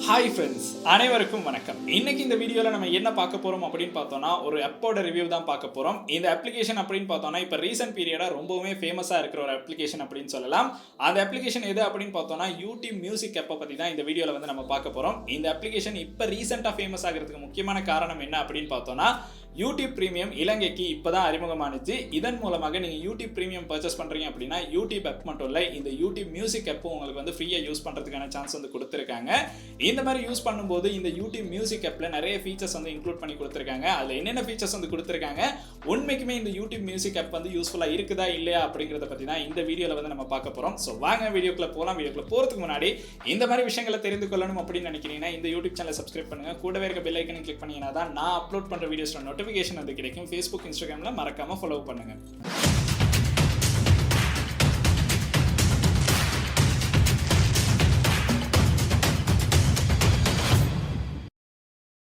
Hi friends, அனைவருக்கும் வணக்கம். இன்னைக்கு இந்த வீடியோவில் நம்ம என்ன பார்க்க போகிறோம் அப்படின்னு பார்த்தோம்னா, ஒரு ஆப்போட ரிவ்யூ தான் பார்க்க போகிறோம். இந்த அப்ளிகேஷன் அப்படின்னு பார்த்தோம்னா, இப்போ ரீசெண்ட் பீரியடாக ரொம்பவுமே ஃபேமஸாக இருக்கிற ஒரு அப்ளிகேஷன் அப்படின்னு சொல்லலாம். அந்த அப்ளிகேஷன் எது அப்படின்னு பார்த்தோம்னா, யூடியூப் மியூசிக் ஆப்பை பற்றி தான் இந்த வீடியோவில் வந்து நம்ம பார்க்க போகிறோம். இந்த அப்ளிகேஷன் இப்போ ரீசெண்டாக ஃபேமஸ் ஆகிறதுக்கு முக்கியமான காரணம் என்ன அப்படின்னு பார்த்தோம்னா, யூடியூப் பிரீமியம் இலங்கைக்கு இப்போதான் அறிமுகமானுச்சு. இதன் மூலமாக நீங்கள் யூடியூப் பிரீமியம் பர்ச்சேஸ் பண்ணுறீங்க அப்படின்னா, யூடியூப் ஆப் மட்டும் இல்லை, இந்த யூடியூப் மியூசிக் ஆப்பும் உங்களுக்கு வந்து ஃப்ரீயாக யூஸ் பண்ணுறதுக்கான சான்ஸ் வந்து கொடுத்துருக்காங்க. இந்த மாதிரி யூஸ் பண்ணும்போது இந்த யூடியூப் மியூசிக் ஆப்பில் நிறைய ஃபீச்சர்ஸ் வந்து இன்க்ளூட் பண்ணி கொடுத்துருக்காங்க. அதில் என்னென்ன ஃபீச்சர்ஸ் வந்து கொடுத்துருக்காங்க, உண்மைக்குமே இந்த யூடியூப் மியூசிக் ஆப் வந்து யூஸ்ஃபுல்லாக இருக்குதா இல்லையா அப்படிங்கிறத பற்றி தான் இந்த வீடியோவில் வந்து நம்ம பார்க்க போகிறோம். ஸோ வாங்க வீடியோக்குள்ள போகலாம். வீடியோக்குள்ள போகிறதுக்கு முன்னாடி இந்த மாதிரி விஷயங்களை தெரிந்து கொள்ளணும் அப்படின்னு நினைக்கிறீங்கன்னா, இந்த யூடியூப் சேனலை சப்ஸ்கிரைப் பண்ணுங்கள். கூடவே இருக்க பெல் ஐக்கனை கிளிக் பண்ணிங்கன்னா தான் நான் அப்லோட் பண்ணுற வீடியோஸோட நோட்டிஃபிகேஷன் வந்து கிடைக்கும். Facebook, Instagramல மறக்காம ஃபாலோ பண்ணுங்க.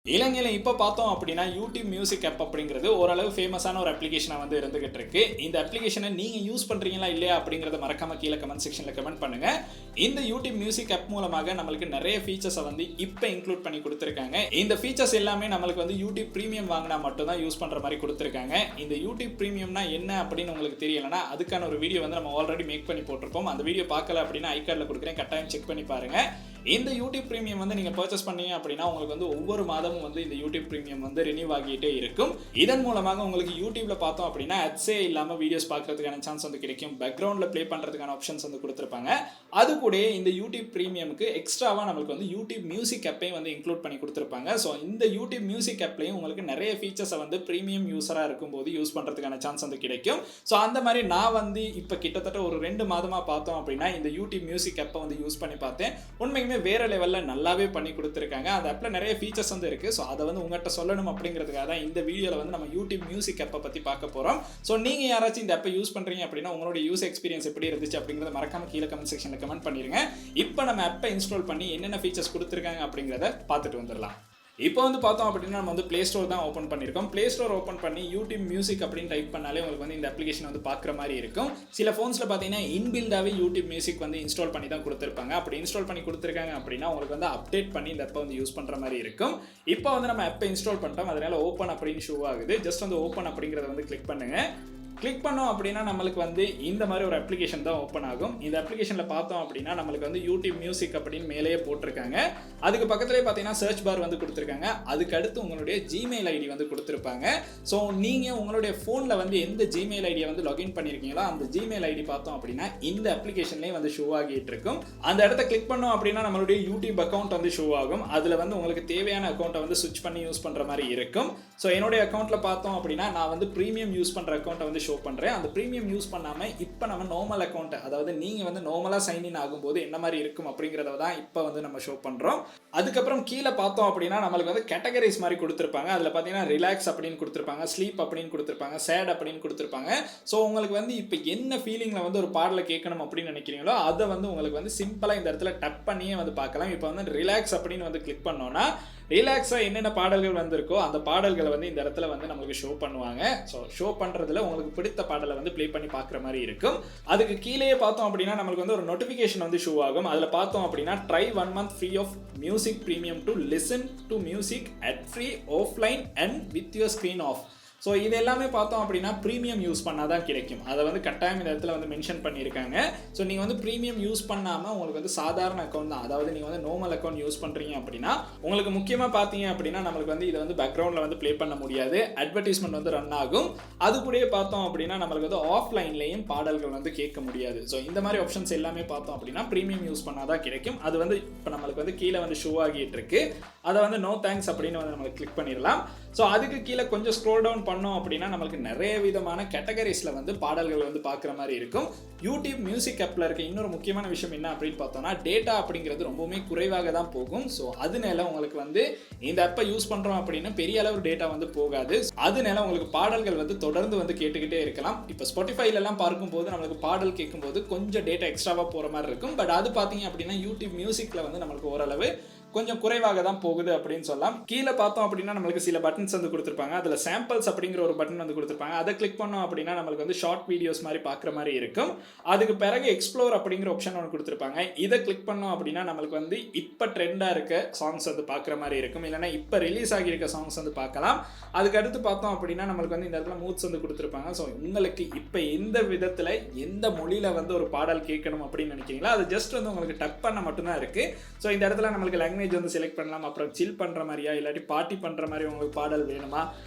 இலங்கையில் இப்போ பார்த்தோம் அப்படின்னா, யூடியூப் மியூசிக் ஆப் அப்படிங்கிறது ஓரளவு ஃபேமஸான ஒரு அப்ளிகேஷனாக வந்து இருந்துகிட்டு இருக்கு. இந்த அப்ளிகேஷனை நீங்கள் யூஸ் பண்ணுறீங்களா இல்லையா அப்படிங்கிறத மறக்காம கீழே கமெண்ட் செக்ஷனில் கமெண்ட் பண்ணுங்க. இந்த யூடியூப் மியூசிக் ஆப் மூலமாக நம்மளுக்கு நிறைய ஃபீச்சர்ஸை வந்து இப்போ இன்க்ளூட் பண்ணி கொடுத்துருக்காங்க. இந்த ஃபீச்சர்ஸ் எல்லாமே நம்மளுக்கு வந்து யூடியூப் பிரீமியம் வாங்கினா மட்டும் தான் யூஸ் பண்ணுற மாதிரி கொடுத்துருக்காங்க. இந்த யூடியூப் பிரீமியம்னா என்ன அப்படின்னு உங்களுக்கு தெரியலைன்னா, அதுக்கான ஒரு வீடியோ வந்து நம்ம ஆல்ரெடி மேக் பண்ணி போட்டிருப்போம். அந்த வீடியோ பார்க்கல அப்படின்னா ஐகார்டில் கொடுக்குறேன், கட்டாயம் செக் பண்ணி பாருங்க. இந்த யூடியூப் பிரீமியம் வந்து நீங்கள் பர்ச்சேஸ் பண்ணீங்க அப்படின்னா, உங்களுக்கு வந்து ஒவ்வொரு மாதமும் வந்து இந்த யூடியூப் பிரீமியம் வந்து ரினியூ ஆகிட்டே இருக்கும். இதன் மூலமாக உங்களுக்கு யூடியூப்ல பார்த்தோம் அப்படின்னா, அட்ஸே இல்லாமல் வீடியோஸ் பார்க்கறதுக்கான சான்ஸ் வந்து கிடைக்கும். பேக்ரவுண்டில் ப்ளே பண்ணுறதுக்கான ஆப்ஷன்ஸ் வந்து கொடுத்துருப்பாங்க. அது கூட இந்த யூடியூப் பிரீமியமுக்கு எக்ஸ்ட்ராவாக நம்மளுக்கு வந்து யூடியூப் மியூசிக் ஆப்பையும் வந்து இன்க்ளூட் பண்ணி கொடுத்துருப்பாங்க. ஸோ இந்த யூடியூப் மியூசிக் ஆப்லையும் உங்களுக்கு நிறைய ஃபீச்சர்ஸை வந்து ப்ரீமியம் யூஸராக இருக்கும்போது யூஸ் பண்ணுறதுக்கான சான்ஸ் வந்து கிடைக்கும். ஸோ அந்த மாதிரி நான் வந்து இப்போ கிட்டத்தட்ட ஒரு 2 மாதமாக பார்த்தோம் அப்படின்னா, இந்த யூடியூப் மியூசிக் ஆப்பை வந்து யூஸ் பண்ணி பார்த்தேன். உண்மைக்குமே வேற லெவலில் நல்லாவே பண்ணி கொடுத்துருக்காங்க. அந்த ஆப்பில் நிறைய ஃபீச்சர்ஸ் வந்து இருக்குது. ஸோ அதை வந்து உங்கள்கிட்ட சொல்லணும் அப்படிங்கிறதுக்காக தான் இந்த வீடியோவில் வந்து நம்ம யூடியூப் மியூசிக் ஆப்பை பற்றி பார்க்க போகிறோம். ஸோ நீங்கள் யாராச்சும் இந்த ஆப்பை யூஸ் பண்ணுறீங்க அப்படின்னா, உங்களோட யூஸ் எக்ஸ்பீரியன்ஸ் எப்படி இருந்துச்சு அப்படிங்கிறத மறக்காம கீழே கமெண்ட் செக்ஷனில் கமெண்ட் பண்ணிடுங்க. இப்போ நம்ம ஆப்பை இன்ஸ்டால் பண்ணி என்னென்ன ஃபீச்சர்ஸ் கொடுத்துருக்காங்க அப்படிங்கிறத பார்த்துட்டு வந்துடலாம். இப்போ வந்து பார்த்தோம் அப்படின்னா, நம்ம வந்து ப்ளே ஸ்டோர் தான் ஓப்பன் பண்ணியிருக்கோம். ப்ளே ஸ்டோர் ஓப்பன் பண்ணி யூடியூப் மியூசிக் அப்படின்னு டைப் பண்ணாலே உங்களுக்கு வந்து இந்த அப்ளிகேஷன் வந்து பார்க்குற மாதிரி இருக்கும். சில ஃபோன்ஸில் பார்த்தீங்கன்னா இன்பில்டாகவே யூடியூப் மியூசிக் வந்து இன்ஸ்டால் பண்ணி தான் கொடுத்துருப்பாங்க. அப்படி இன்ஸ்டால் பண்ணி கொடுத்துருக்காங்க அப்படின்னா, உங்களுக்கு வந்து அப்டேட் பண்ணி இந்த ஆப்பை வந்து யூஸ் பண்ணுற மாதிரி இருக்கும். இப்போ வந்து நம்ம ஆப்பை இன்ஸ்டால் பண்ணிட்டோம், அதனால ஓப்பன் அப்படின்னு ஷோ ஆகுது. ஜஸ்ட் வந்து ஓப்பன் அப்படிங்கிறத வந்து கிளிக் பண்ணுங்க. கிளிக் பண்ணோம் அப்படின்னா நம்மளுக்கு வந்து இந்த மாதிரி ஒரு அப்ளிகேஷன் தான் ஓப்பன் ஆகும். இந்த அப்ளிகேஷனில் பார்த்தோம் அப்படின்னா, நம்மளுக்கு வந்து யூடியூப் மியூசிக் அப்படின்னு மேலேயே போட்டிருக்காங்க. அதுக்கு பக்கத்துலேயே பார்த்தீங்கன்னா சர்ச் பார் வந்து கொடுத்துருக்காங்க. அதுக்கு அடுத்து உங்களுடைய ஜிமெயில் ஐடி வந்து கொடுத்துருப்பாங்க. ஸோ நீங்கள் உங்களுடைய ஃபோனில் வந்து எந்த ஜிமெயில் ஐடியை வந்து லாகின் பண்ணியிருக்கீங்களோ அந்த ஜிமெயில் ஐடி பார்த்தோம் அப்படின்னா இந்த அப்ளிகேஷன்லேயே வந்து ஷோ ஆகிட்டு இருக்கும். அந்த இடத்த கிளிக் பண்ணோம் அப்படின்னா நம்மளுடைய யூடியூப் அக்கௌண்ட் வந்து ஷோ ஆகும். அதில் வந்து உங்களுக்கு தேவையான அக்கௌண்ட்டை வந்து ஸ்விட்ச் பண்ணி யூஸ் பண்ணுற மாதிரி இருக்கும். ஸோ என்னுடைய அக்கௌண்ட்டில் பார்த்தோம் அப்படின்னா, நான் வந்து ப்ரீமியம் யூஸ் பண்ணுற அக்கௌண்ட்டை வந்து ஷோ பண்ணுறேன். அந்த ப்ரீமியம் யூஸ் பண்ணாமல் இப்போ நம்ம நார்மல் அக்கௌண்ட், அதாவது நீங்கள் வந்து நார்மலாக சைன்இன் ஆகும்போது என்ன மாதிரி இருக்கும் அப்படிங்கிறத தான் இப்போ வந்து நம்ம ஷோ பண்ணுறோம். அதுக்கப்புறம் கீழே பார்த்தோம் அப்படின்னா நம்மளுக்கு வந்து கேட்டகரிஸ் மாதிரி கொடுத்துருப்பாங்க. அதில் பார்த்தீங்கன்னா ரிலாக்ஸ் அப்படின்னு கொடுத்துருப்பாங்க, ஸ்லீப் அப்படின்னு கொடுத்துருப்பாங்க, சேட் அப்படின்னு கொடுத்துருப்பாங்க. ஸோ உங்களுக்கு வந்து இப்போ என்ன ஃபீலிங்கில் வந்து ஒரு பாடலை கேட்கணும் அப்படின்னு நினைக்கிறீங்களோ அதை வந்து உங்களுக்கு வந்து சிம்பிளாக இந்த இடத்துல டப் பண்ணியே வந்து பார்க்கலாம். இப்போ வந்து ரிலாக்ஸ் அப்படின்னு வந்து கிளிக் பண்ணோன்னா ரிலாக்ஸாக என்னென்ன பாடல்கள் வந்திருக்கோ அந்த பாடல்களை வந்து இந்த இடத்துல வந்து நம்மளுக்கு ஷோ பண்ணுவாங்க. ஸோ ஷோ பண்ணுறதுல உங்களுக்கு பிடித்த பாடலை வந்து ப்ளே பண்ணி பார்க்குற மாதிரி இருக்கும். அதுக்கு கீழே பார்த்தோம் அப்படின்னா நம்மளுக்கு வந்து ஒரு நோட்டிஃபிகேஷன் வந்து ஷோ ஆகும். அதில் பார்த்தோம் அப்படின்னா try 1 month free of music premium to listen to music at free offline and with your screen off. So இது எல்லாமே பார்த்தோம் அப்படின்னா ப்ரீமியம் யூஸ் பண்ணால் தான் கிடைக்கும். அதை வந்து கட்டாயம் இந்த இடத்துல வந்து மென்ஷன் பண்ணியிருக்காங்க. ஸோ நீங்கள் வந்து ப்ரீமியம் யூஸ் பண்ணாமல் உங்களுக்கு வந்து சாதாரண அக்கௌண்ட் தான், அதாவது நீங்கள் வந்து நார்மல் அக்கௌண்ட் யூஸ் பண்ணுறீங்க அப்படின்னா உங்களுக்கு முக்கியமாக பார்த்தீங்க அப்படின்னா நம்மளுக்கு வந்து இதை வந்து பேக்ரவுண்டில் வந்து ப்ளே பண்ண முடியாது, அட்வர்டைஸ்மெண்ட் வந்து ரன் ஆகும். அது கூட பார்த்தோம் அப்படின்னா நம்மளுக்கு வந்து ஆஃப்லைன்லேயும் பாடல்கள் வந்து கேட்க முடியாது. ஸோ இந்த மாதிரி ஆப்ஷன்ஸ் எல்லாமே பார்த்தோம் அப்படின்னா ப்ரீமியம் யூஸ் பண்ணால் தான் கிடைக்கும். அது வந்து இப்போ நம்மளுக்கு வந்து கீழே வந்து ஷோ ஆகிட்டு இருக்கு. அதை வந்து நோ தேங்க்ஸ் அப்படின்னு வந்து நம்மளுக்கு கிளிக் பண்ணிடலாம். ஸோ அதுக்கு கீழே கொஞ்சம் ஸ்க்ரோல் டவுன் பண்ணோம் அப்படின்னா நம்மளுக்கு நிறைய விதமான கேட்டகரிஸில் வந்து பாடல்கள் வந்து பார்க்குற மாதிரி இருக்கும். யூடியூப் மியூசிக் ஆப்பில் இருக்க இன்னொரு முக்கியமான விஷயம் என்ன அப்படின்னு பார்த்தோம்னா, டேட்டா அப்படிங்கிறது ரொம்பவுமே குறைவாக தான் போகும். ஸோ அதனால உங்களுக்கு வந்து இந்த ஆப்பை யூஸ் பண்ணுறோம் அப்படின்னா பெரிய அளவு டேட்டா வந்து போகாது. அதனால உங்களுக்கு பாடல்கள் வந்து தொடர்ந்து வந்து கேட்டுக்கிட்டே இருக்கலாம். இப்போ ஸ்பாட்டிஃபைலெல்லாம் பார்க்கும்போது நம்மளுக்கு பாடல் கேட்கும்போது கொஞ்சம் டேட்டா எக்ஸ்ட்ராவாக போகிற மாதிரி இருக்கும். பட் அது பார்த்தீங்க அப்படின்னா யூடியூப் மியூசிக்கில் வந்து நம்மளுக்கு ஓரளவு கொஞ்சம் குறைவாக தான் போகுது அப்படின்னு சொல்லலாம். கீழே பார்த்தோம் அப்படின்னா நம்மளுக்கு சில பட்டன்ஸ் வந்து கொடுத்துருப்பாங்க. அதில் சாம்பிள்ஸ் அப்படிங்கிற ஒரு பட்டன் வந்து கொடுத்துருப்பாங்க. அதை கிளிக் பண்ணோம் அப்படின்னா நம்மளுக்கு வந்து ஷார்ட் வீடியோஸ் மாதிரி பார்க்குற மாதிரி இருக்கும். அதுக்கு பிறகு எக்ஸ்ப்ளோர் அப்படிங்கிற ஆப்ஷன் ஒன்று கொடுத்துருப்பாங்க. இதை கிளிக் பண்ணோம் அப்படின்னா நம்மளுக்கு வந்து இப்போ ட்ரெண்டாக இருக்க சாங்ஸ் வந்து பார்க்குற மாதிரி இருக்கும். இல்லைன்னா இப்போ ரிலீஸ் ஆகியிருக்க சாங்ஸ் வந்து பார்க்கலாம். அதுக்கு அடுத்து பார்த்தோம் அப்படின்னா நம்மளுக்கு வந்து இந்த இடத்துல மூட்ஸ் வந்து கொடுத்துருப்பாங்க. ஸோ உங்களுக்கு இப்போ எந்த விதத்தில் எந்த மொழியில் வந்து ஒரு பாடல் கேட்கணும் அப்படின்னு நினைக்கிறீங்களா, அது ஜஸ்ட் வந்து உங்களுக்கு டப் பண்ண மட்டும்தான் இருக்குது. ஸோ இந்த இடத்துல நம்மளுக்கு லாங்குவேஜ் வந்து செலக்ட் பண்ணலாம். அப்புறம் சில் பண்ணுற மாதிரியா இல்லாட்டி பார்ட்டி பண்ணுற மாதிரி உங்களுக்கு பாடல் வேணுமா,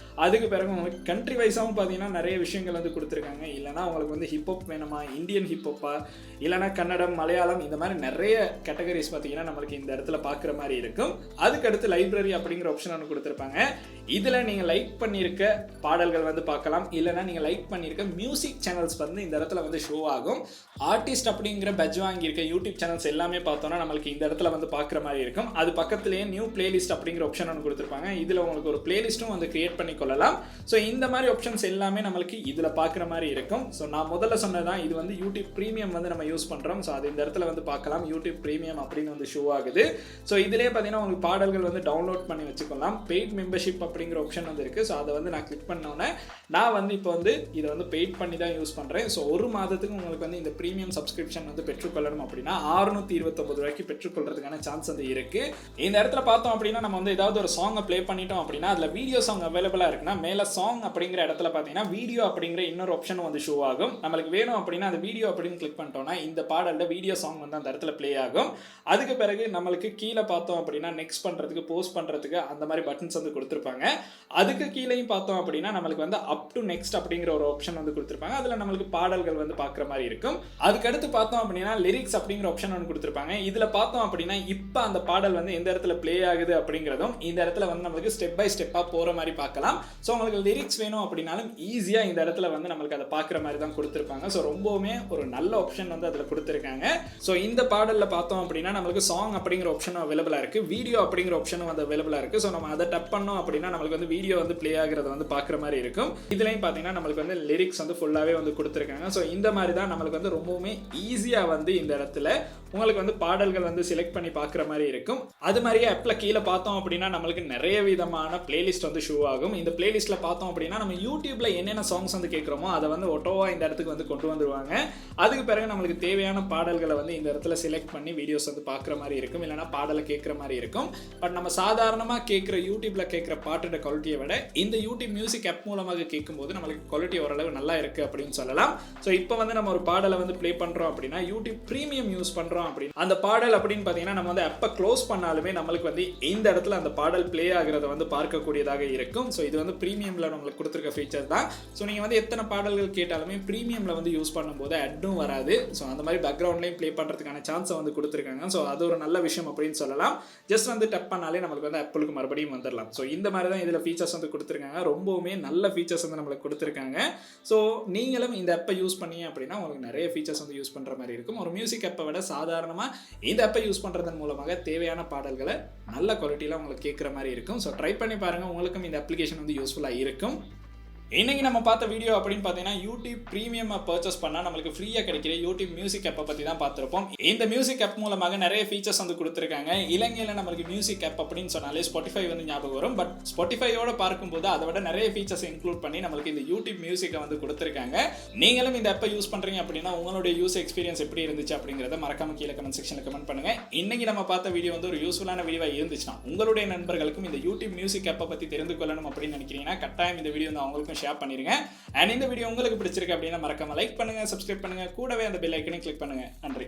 அதுக்கு பிறகு உங்களுக்கு கண்ட்ரி வைஸாகவும் பார்த்தீங்கன்னா நிறைய விஷயங்கள் வந்து கொடுத்துருக்காங்க. இல்லைனா உங்களுக்கு வந்து ஹிப்ஹாப் வேணுமா, இந்தியன் ஹிப்ஹாப்பா, இல்லைனா கன்னடம், மலையாளம், இந்த மாதிரி நிறைய கேட்டகரிஸ் பார்த்தீங்கன்னா நம்மளுக்கு இந்த இடத்துல பார்க்குற மாதிரி இருக்கும். அதுக்கடுத்து லைப்ரரி அப்படிங்கிற ஆப்ஷன் ஒன்று கொடுத்துருப்பாங்க. இதில் நீங்கள் லைக் பண்ணியிருக்க பாடல்கள் வந்து பார்க்கலாம். இல்லைனா நீங்கள் லைக் பண்ணியிருக்க மியூசிக் சேனல்ஸ் வந்து இந்த இடத்துல வந்து ஷோ ஆகும். ஆர்டிஸ்ட் அப்படிங்கிற பட்ஜ் வாங்கியிருக்க யூடியூப் சேனல்ஸ் எல்லாமே பார்த்தோன்னா நம்மளுக்கு இந்த இடத்துல வந்து பார்க்குற மாதிரி இருக்கும். அது பக்கத்துலேயே நியூ பிளேலிஸ்ட் அப்படிங்கிற ஆப்ஷன் ஒன்று கொடுத்துருப்பாங்க. இதில் உங்களுக்கு ஒரு பிளேலிஸ்ட்டும் வந்து கிரியேட் பண்ணி கொள்ளலாம். ஸோ இந்த மாதிரி ஆப்ஷன்ஸ் எல்லாமே நம்மளுக்கு இதில் பார்க்குற மாதிரி இருக்கும். ஸோ நான் முதல்ல சொன்னதான் இது வந்து யூடியூப் ப்ரீமியம் வந்து நம்ம யூஸ் பண்ணுறோம். ஸோ அது இந்த இடத்துல வந்து பார்க்கலாம். யூடியூப் ப்ரீமியம் அப்படின்னு வந்து ஷோ ஆகுது. ஸோ இதிலே பார்த்தீங்கன்னா உங்களுக்கு பாடல்கள் வந்து டவுன்லோட் பண்ணி வச்சுக்கலாம். பெய்ட் மெம்பர்ஷிப் அப்படிங்கிற ஆப்ஷன் வந்து இருக்குது. ஸோ அதை வந்து நான் கிளிக் பண்ணோன்னே நான் வந்து இப்போ வந்து இதை வந்து பெய்ட் பண்ணி தான் யூஸ் பண்ணுறேன். ஸோ ஒரு மாதத்துக்கு உங்களுக்கு வந்து இந்த ப்ரீமியம் சப்ஸ்கிரிப்ஷன் வந்து பெற்றுக்கொள்ளணும் அப்படின்னா 629 ரூபாய்க்கு பெற்றுக்கொள்றதுக்கான சான்ஸ் வந்து இருக்குது. இந்த இடத்துல பார்த்தோம் அப்படின்னா நம்ம வந்து ஏதாவது ஒரு சாங்கை ப்ளே பண்ணிட்டோம் அப்படின்னா அதில் வீடியோ சாங் அவைலபிளாக இருக்குன்னா மேலே சாங் அப்படிங்கிற இடத்துல பார்த்தீங்கன்னா வீடியோ அப்படிங்கிற இன்னொரு ஆப்ஷன் வந்து ஷோ ஆகும். நம்மளுக்கு வேணும் அப்படின்னா அந்த வீடியோ அப்படின்னு கிளிக் பண்ணிட்டோம்னா இந்த பாடல்ல வீடியோ சாங் வந்து அந்த இடத்துல ப்ளே ஆகும். அதுக்கு பிறகு நம்மளுக்கு கீழே பார்த்தோம் அப்படின்னா நெக்ஸ்ட் பண்ணுறதுக்கு, போஸ்ட் பண்ணுறதுக்கு அந்த மாதிரி பட்டன்ஸ் வந்து கொடுத்துருப்பாங்க. அதுக்கு கீழேயும் பார்த்தோம் அப்படின்னா நம்மளுக்கு வந்து அப் டு நெக்ஸ்ட் அப்படிங்கிற ஒரு ஆப்ஷன் வந்து கொடுத்துருப்பாங்க. அதில் நம்மளுக்கு பாடல்கள் வந்து பார்க்குற மாதிரி இருக்கும். அதுக்கடுத்து பார்த்தோம் அப்படின்னா லிரிக்ஸ் அப்படிங்கிற ஆப்ஷன் ஒன்று கொடுத்துருப்பாங்க. இதில் பார்த்தோம் அப்படின்னா இப்போ அந்த பாடல் வந்து எந்த இடத்துல ப்ளே ஆகுது அப்படிங்கிறதும் இந்த இடத்துல வந்து நம்மளுக்கு ஸ்டெப் பை ஸ்டெப்பாக போகிற மாதிரி பார்க்கலாம். ஸோ உங்களுக்கு லிரிக்ஸ் வேணும் அப்படின்னாலும் ஈஸியாக இந்த இடத்துல வந்து நம்மளுக்கு அதை பார்க்குற மாதிரி தான் கொடுத்துருப்பாங்க. ஸோ ரொம்பவுமே ஒரு நல்ல ஆப்ஷன் வந்து அதில் கொடுத்துருக்காங்க. ஸோ இந்த பாடலில் பார்த்தோம் அப்படின்னா நம்மளுக்கு சாங் அப்படிங்கிற ஆப்ஷனும் அவைலபிளாக இருக்குது. வீடியோ அப்படிங்கிற ஆப்ஷனும் வந்து அவைலபிளாக இருக்குது. ஸோ நம்ம அதை டப் பண்ணோம் அப்படின்னா நம்மளுக்கு வந்து வீடியோ வந்து ப்ளே ஆகிறத வந்து பார்க்குற மாதிரி இருக்கும். இதுலையும் பார்த்தீங்கன்னா நம்மளுக்கு வந்து லிரிக்ஸ் வந்து ஃபுல்லாகவே வந்து கொடுத்துருக்காங்க. ஸோ இந்த மாதிரி தான் நம்மளுக்கு வந்து ரொம்பவுமே ஈஸியாக வந்து இந்த இடத்துல உங்களுக்கு வந்து பாடல்கள் வந்து செலக்ட் பண்ணி பார்க்குற மாதிரி இருக்கும். அது மாதிரியே ஆப்பில் கீழே பார்த்தோம் அப்படின்னா நம்மளுக்கு நிறைய விதமான பிளேலிஸ்ட் வந்து ஷோ ஆகும். இந்த பிளேலிஸ்ட்டில் பார்த்தோம் அப்படின்னா நம்ம யூடியூப்ல என்னென்ன சாங்ஸ் வந்து கேட்குறோமோ அதை வந்து ஒட்டோவா இந்த இடத்துக்கு வந்து கொண்டு வந்துருவாங்க. அதுக்கு பிறகு நம்மளுக்கு தேவையான பாடல்களை வந்து இந்த இடத்துல செலக்ட் பண்ணி வீடியோஸ் வந்து பார்க்குற மாதிரி இருக்கும். இல்லைனா பாடலை கேட்குற மாதிரி இருக்கும். பட் நம்ம சாதாரணமாக கேட்குற யூடியூப்ல கேட்குற பாட்டோட குவாலிட்டியை விட இந்த யூடியூப் மியூசிக் ஆப் மூலமாக கேட்கும்போது நம்மளுக்கு குவாலிட்டி ஓரளவு நல்லா இருக்குது அப்படின்னு சொல்லலாம். ஸோ இப்போ வந்து நம்ம ஒரு பாடலை வந்து ப்ளே பண்ணுறோம் அப்படின்னா யூடியூப் ப்ரீமியம் யூஸ் பண்ணுறோம் அப்படின்னு அந்த பாடல் அப்படின்னு பார்த்தீங்கன்னா நம்ம வந்து ஆப்பை க்ளோஸ் பண்ணாலுமே நம்மளுக்கு வந்து இந்த இடத்துல அந்த பாடல் ப்ளே ஆகிறத வந்து பார்க்கக்கூடியதாக இருக்கும். ஸோ இது வந்து ப்ரீமியமில் நம்மளுக்கு கொடுத்துருக்க ஃபீச்சர் தான். ஸோ நீங்கள் வந்து எத்தனை பாடல்கள் கேட்டாலுமே ப்ரீமியமில் வந்து யூஸ் பண்ணும்போது அட்டும் வராது. ஸோ அந்த மாதிரி பேக்ரவுண்ட்லேயும் ப்ளே பண்ணுறதுக்கான சான்ஸை வந்து கொடுத்துருக்காங்க. ஸோ அது ஒரு நல்ல விஷயம் அப்படின்னு சொல்லலாம். ஜஸ்ட் வந்து டப் பண்ணாலே நம்மளுக்கு வந்து ஆப்பிளுக்கு மறுபடியும் வந்துடலாம். ஸோ இந்த மாதிரி தான் இதில் ஃபீச்சர்ஸ் வந்து கொடுத்துருக்காங்க. ரொம்பவுமே நல்ல ஃபீச்சர்ஸ் வந்து நம்மளுக்கு கொடுத்துருக்காங்க. ஸோ நீங்களும் இந்த ஆப்பை யூஸ் பண்ணீங்க அப்படின்னா உங்களுக்கு நிறைய ஃபீச்சர்ஸ் வந்து யூஸ் பண்ணுற மாதிரி இருக்கும். ஒரு மியூசிக் ஆப்பை விட சாதாரணமாக இந்த ஆப்பை யூஸ் பண்ணுறதன் மூலமாக தேவையான பாடல்களை நல்ல குவாலிட்டியில் உங்களுக்கு கேட்குற மாதிரி இருக்கும். ஸோ ட்ரை பண்ணி பாருங்கள், உங்களுக்கும் இந்த அப்ளிகேஷன் வந்து யூஸ்ஃபுல்லாக இருக்கும். இன்னைக்கு நம்ம பார்த்த வீடியோ அப்படின்னு பார்த்தீங்கன்னா யூடியூப் ப்ரீமியம் பர்ச்சேஸ் பண்ணால் நம்மளுக்கு ஃப்ரீயாக கிடைக்கிற யூடியூப் மியூசிக் ஆப்பை பற்றி தான் பார்த்துருப்போம். இந்த மியூசிக் ஆப் மூலமாக நிறைய ஃபீச்சர்ஸ் வந்து கொடுத்துருக்காங்க. இலங்கையில் நம்மளுக்கு மியூசிக் ஆப் அப்படின்னு சொன்னாலே ஸ்பாட்டிஃபை வந்து ஞாபகம் வரும். பட் ஸ்பாட்டிஃபையோட பார்க்கும்போது அதை விட நிறைய ஃபீச்சர்ஸ் இன்க்ளூட் பண்ணி நம்மளுக்கு இந்த யூடியூப் மியூசிக்கை வந்து கொடுத்துருக்காங்க. நீங்களும் இந்த ஆப்பை யூஸ் பண்ணுறீங்க அப்படின்னா உங்களுடைய யூஸ் எக்ஸ்பீரியன்ஸ் எப்படி இருந்துச்சு அப்படிங்கிறத மறக்காம கீழே கமெண்ட் செக்ஷனில் கமெண்ட் பண்ணுங்கள். இன்னைக்கு நம்ம பார்த்த வீடியோ வந்து ஒரு யூஸ்ஃபுல்லான வீடியோவாக இருந்துச்சுன்னா உங்களுடைய நண்பர்களுக்கும் இந்த யூடியூப் மியூசிக் ஆப்பை பற்றி தெரிந்து கொள்ளணும் அப்படின்னு நினைக்கிறீங்கன்னா கட்டாயம் இந்த வீடியோ வந்து அவங்களுக்கும் ஷேர் பண்ணிருங்க. அண்ட் இந்த வீடியோ உங்களுக்கு பிடிச்சிருக்கு அப்படின்னா மறக்காம லைக் பண்ணுங்க, சப்ஸ்கிரைப் பண்ணுங்க, கூடவே அந்த பெல் ஐக்கனை கிளிக் பண்ணுங்க. நன்றி.